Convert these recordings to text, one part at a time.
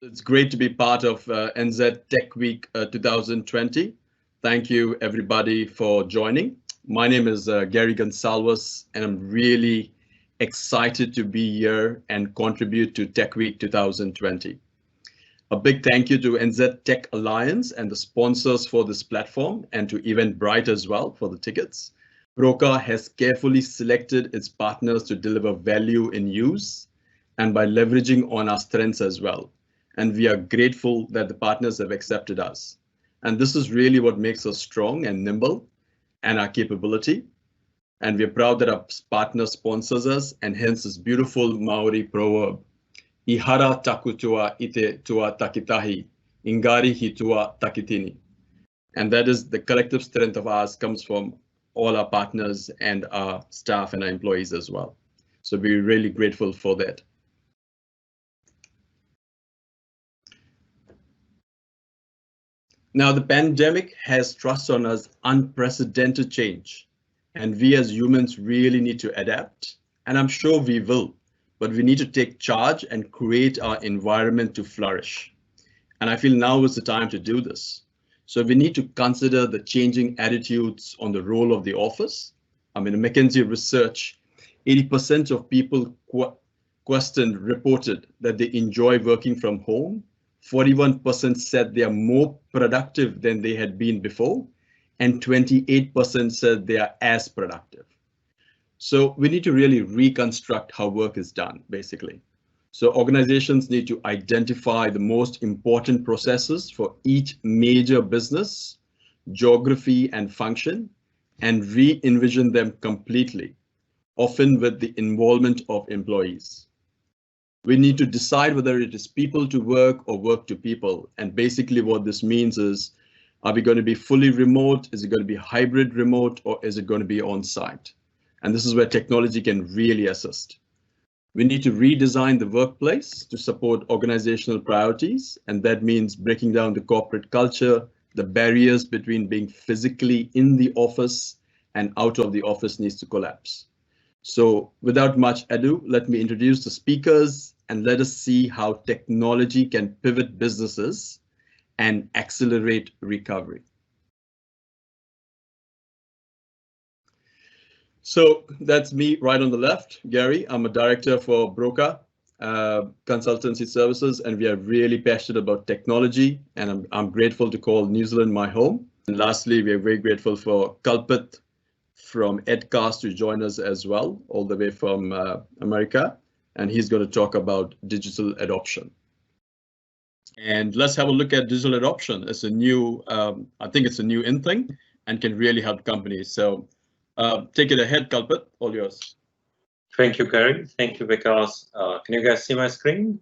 It's great to be part of NZ Tech Week 2020. Thank you, everybody, for joining. My name is Gary Gonsalves, and I'm really excited to be here and contribute to Tech Week 2020. A big thank you to NZ Tech Alliance and the sponsors for this platform, and to Eventbrite as well for the tickets. Broker has carefully selected its partners to deliver value in use and by leveraging on our strengths as well. And we are grateful that the partners have accepted us. And this is really what makes us strong and nimble and our capability. And we're proud that our partner sponsors us, and hence this beautiful Maori proverb, Ihara taku tua ite tua takitahi, ingari hi tua takitini. And that is the collective strength of ours comes from all our partners and our staff and our employees as well. So we're really grateful for that. Now, the pandemic has thrust on us unprecedented change, and we as humans really need to adapt, and I'm sure we will, but we need to take charge and create our environment to flourish. And I feel now is the time to do this. So we need to consider the changing attitudes on the role of the office. I mean, McKinsey research, 80% of people questioned reported that they enjoy working from home. 41% said they are more productive than they had been before, and 28% said they are as productive. So we need to really reconstruct how work is done, basically. So organizations need to identify the most important processes for each major business, geography, and function, and re-envision them completely, often with the involvement of employees. We need to decide whether it is people to work or work to people. And basically what this means is, are we going to be fully remote? Is it going to be hybrid remote, or is it going to be on site? And this is where technology can really assist. We need to redesign the workplace to support organizational priorities. And that means breaking down the corporate culture, the barriers between being physically in the office and out of the office needs to collapse. So without much ado, let me introduce the speakers and let us see how technology can pivot businesses and accelerate recovery. So that's me right on the left, Gary. I'm a director for Broker Consultancy Services, and we are really passionate about technology, and I'm grateful to call New Zealand my home. And lastly, we are very grateful for Kalpit from Edcast to join us as well, all the way from America, and he's going to talk about digital adoption. And let's have a look at digital adoption. It's a new, I think it's a new in thing and can really help companies. So take it ahead, Kalpit, all yours. Thank you, Gary. Thank you, Vikas. Can you guys see my screen?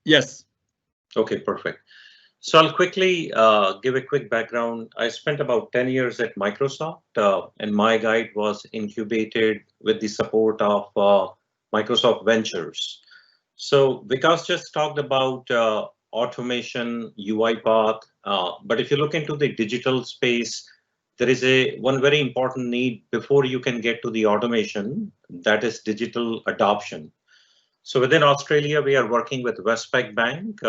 Yes. Okay, perfect. So I'll quickly give a quick background. I spent about 10 years at Microsoft, and my guide was incubated with the support of Microsoft Ventures. So Vikas just talked about automation, UiPath, but if you look into the digital space, there is one very important need before you can get to the automation, that is digital adoption. So within Australia, we are working with Westpac Bank.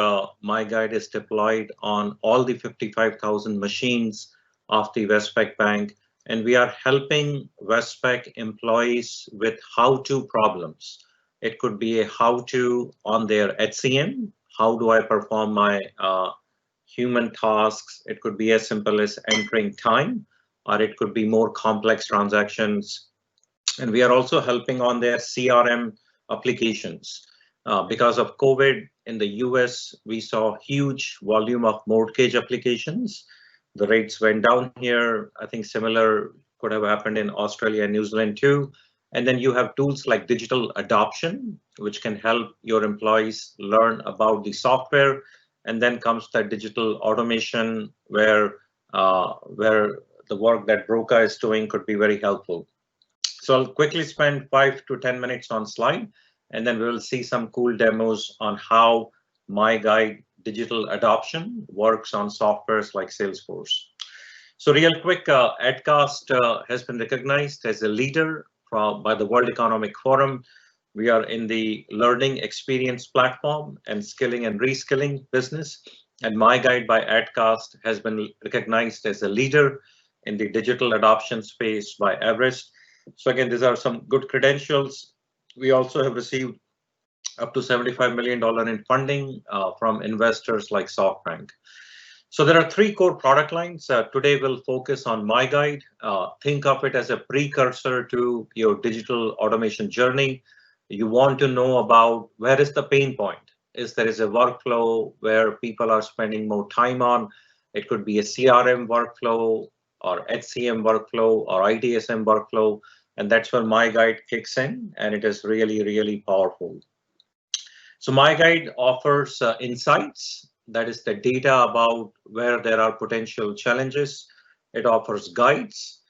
My guide is deployed on all the 55,000 machines of the Westpac Bank, and we are helping Westpac employees with how-to problems. It could be a how-to on their HCM. How do I perform my human tasks? It could be as simple as entering time, or it could be more complex transactions. And we are also helping on their CRM applications. Because of COVID in the US, we saw huge volume of mortgage applications. The rates went down here. I think similar could have happened in Australia and New Zealand too. And then you have tools like digital adoption, which can help your employees learn about the software. And then comes that digital automation where the work that Broca is doing could be very helpful. So I'll quickly spend 5 to 10 minutes on slide, and then we will see some cool demos on how my guide digital adoption works on softwares like Salesforce. So real quick, Edcast has been recognized as a leader by the World Economic Forum. We are in the learning experience platform and skilling and reskilling business. And My Guide by Adcast has been recognized as a leader in the digital adoption space by Everest. So again, these are some good credentials. We also have received up to $75 million in funding from investors like SoftBank. So there are three core product lines. Today we'll focus on My Guide. Think of it as a precursor to your digital automation journey. You want to know about where is the pain point. Is there is a workflow where people are spending more time on. It could be a CRM workflow or HCM workflow or ITSM workflow. And that's where My Guide kicks in, and it is really, really powerful. So My Guide offers insights, that is the data about where there are potential challenges. It offers guides.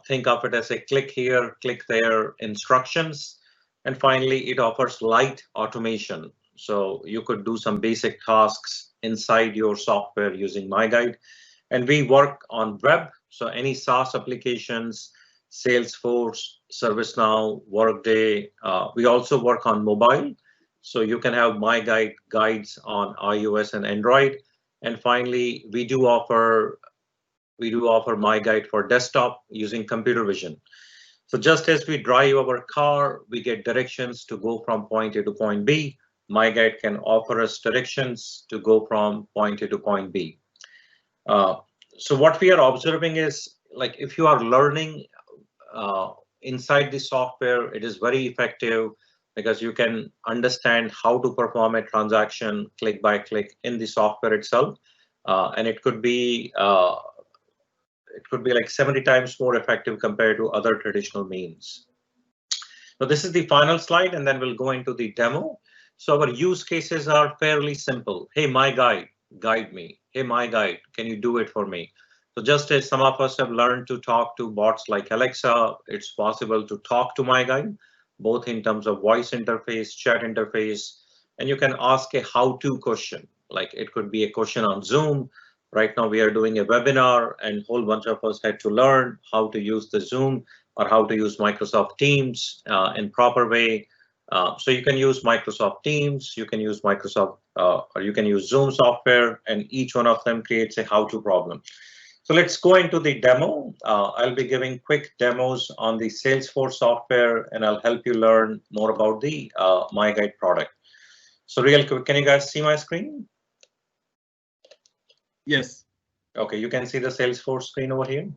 Think of it as a click here, click there instructions. And finally, it offers light automation. So you could do some basic tasks inside your software using My Guide. And we work on web, so any SaaS applications, Salesforce, ServiceNow, Workday. We also work on mobile. So you can have My Guide guides on iOS and Android. And finally, we do offer My Guide for desktop using computer vision. So just as we drive our car, we get directions to go from point A to point B. My Guide can offer us directions to go from point A to point B. So what we are observing is, like, if you are learning inside the software, it is very effective because you can understand how to perform a transaction click by click in the software itself, and it could be like 70 times more effective compared to other traditional means. So this is the final slide, and then we'll go into the demo. So our use cases are fairly simple. Hey, My Guide, guide me. Hey, My Guide, can you do it for me? So just as some of us have learned to talk to bots like Alexa, it's possible to talk to My Guide, both in terms of voice interface, chat interface, and you can ask a how-to question. Like it could be a question on Zoom. Right now we are doing a webinar and a whole bunch of us had to learn how to use the Zoom or how to use Microsoft Teams in proper way. So you can use Microsoft Teams, you can use Microsoft, or you can use Zoom software, and each one of them creates a how-to problem. So let's go into the demo. I'll be giving quick demos on the Salesforce software, and I'll help you learn more about the My Guide product. So real quick, can you guys see my screen? Yes. Okay, you can see the Salesforce screen over here?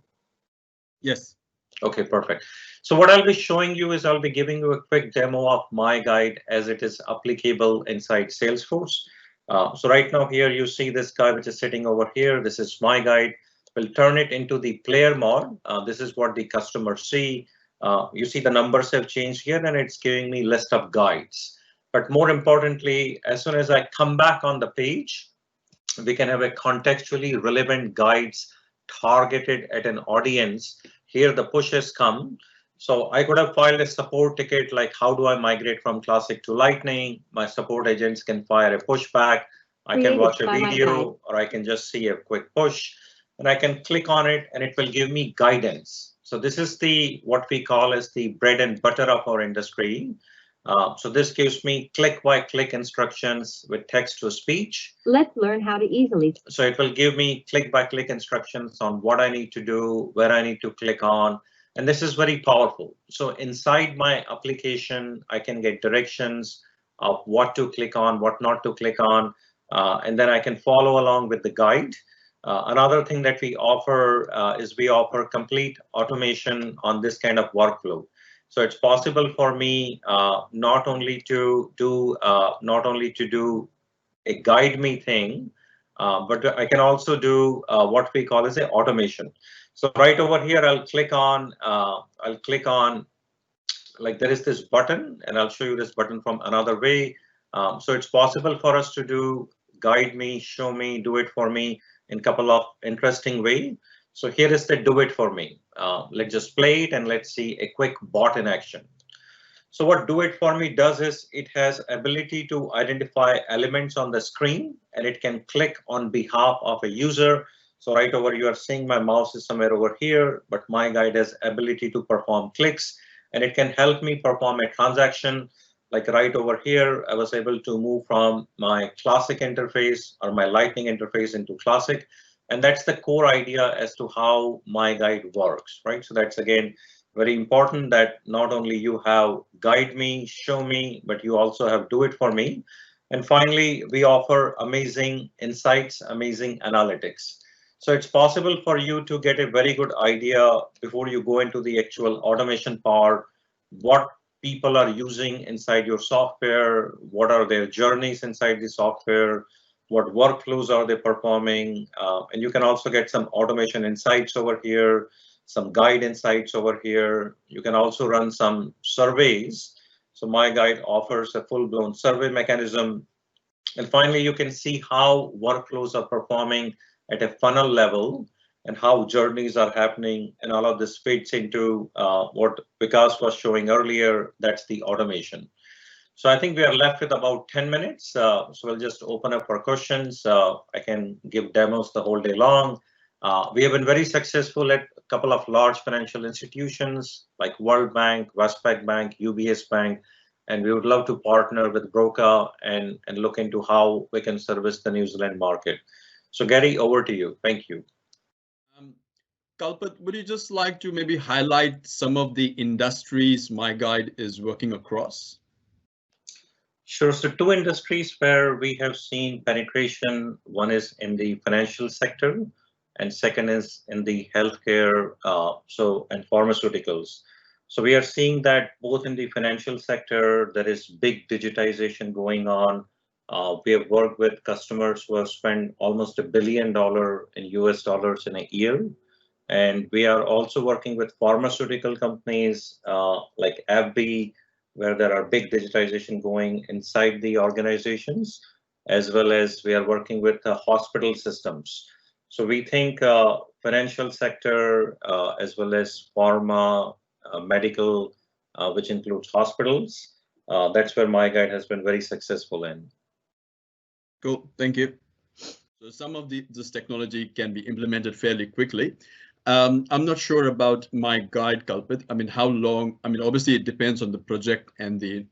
Yes. Okay, perfect. So what I'll be showing you is I'll be giving you a quick demo of My Guide as it is applicable inside Salesforce. So right now here you see this guy which is sitting over here. This is My Guide. We'll turn it into the player mode. This is what the customers see. You see the numbers have changed here, and it's giving me list of guides. But more importantly, as soon as I come back on the page, we can have a contextually relevant guides targeted at an audience. Here the pushes come. So I could have filed a support ticket like how do I migrate from Classic to Lightning? My support agents can fire a pushback. I can watch a video, or I can just see a quick push. And I can click on it and it will give me guidance. So this is the what we call as the bread and butter of our industry. So this gives me click by click instructions with text to speech. Let's learn how to easily. So it will give me click by click instructions on what I need to do, where I need to click on. And this is very powerful. So inside my application, I can get directions of what to click on, what not to click on, and then I can follow along with the guide. Another thing that we offer is we offer complete automation on this kind of workflow. So it's possible for me not only to do a guide me thing, but I can also do what we call as a automation. So right over here, I'll click on like there is this button, and I'll show you this button from another way. So it's possible for us to do guide me, show me, do it for me in a couple of interesting ways. So here is the do it for me. Let's just play it and let's see a quick bot in action. So what do it for me does is it has ability to identify elements on the screen, and it can click on behalf of a user. So right over, you are seeing my mouse is somewhere over here, but My Guide has ability to perform clicks, and it can help me perform a transaction. Like right over here, I was able to move from my classic interface or my lightning interface into classic. And that's the core idea as to how my guide works, right? So that's again, very important that not only you have guide me, show me, but you also have do it for me. And finally, we offer amazing insights, amazing analytics. So it's possible for you to get a very good idea before you go into the actual automation part, what people are using inside your software, what are their journeys inside the software, what workflows are they performing, and you can also get some automation insights over here, some guide insights over here. You can also run some surveys. So my guide offers a full-blown survey mechanism. And finally, you can see how workflows are performing at a funnel level and how journeys are happening. And all of this fits into what Vikas was showing earlier. That's the automation. So I think we are left with about 10 minutes. So we'll just open up for questions. I can give demos the whole day long. We have been very successful at a couple of large financial institutions like World Bank, Westpac Bank, UBS Bank, and we would love to partner with Broca and look into how we can service the New Zealand market. So Gary, over to you. Thank you. Kalpit, would you just like to maybe highlight some of the industries my guide is working across? Sure. So two industries where we have seen penetration, one is in the financial sector and second is in the healthcare and pharmaceuticals. So we are seeing that both in the financial sector, there is big digitization going on. We have worked with customers who have spent almost $1 billion in US dollars in a year. And we are also working with pharmaceutical companies like AbbVie, where there are big digitization going inside the organizations, as well as we are working with hospital systems. So we think financial sector, as well as pharma, medical, which includes hospitals, that's where my guide has been very successful in. Cool, thank you. So some of this technology can be implemented fairly quickly. I'm not sure about my guide, Kalpit. I mean, how long? I mean, obviously it depends on the project and the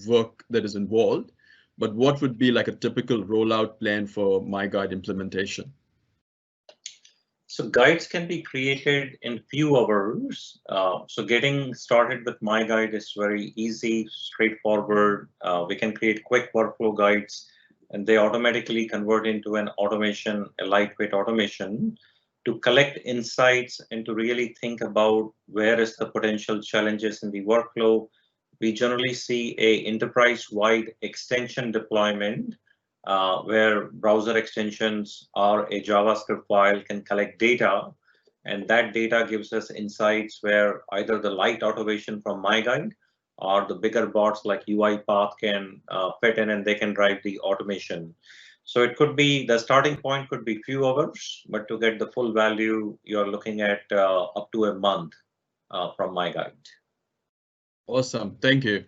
work that is involved, but what would be like a typical rollout plan for my guide implementation? So guides can be created in few hours. So getting started with my guide is very easy, straightforward. We can create quick workflow guides and they automatically convert into an automation, a lightweight automation to collect insights and to really think about where is the potential challenges in the workflow. We generally see a enterprise-wide extension deployment where browser extensions or a JavaScript file can collect data, and that data gives us insights where either the light automation from my guide or the bigger bots like UiPath can fit in and they can drive the automation. So it could be, the starting point could be few hours, but to get the full value, you're looking at up to a month from my guide. Awesome, thank you.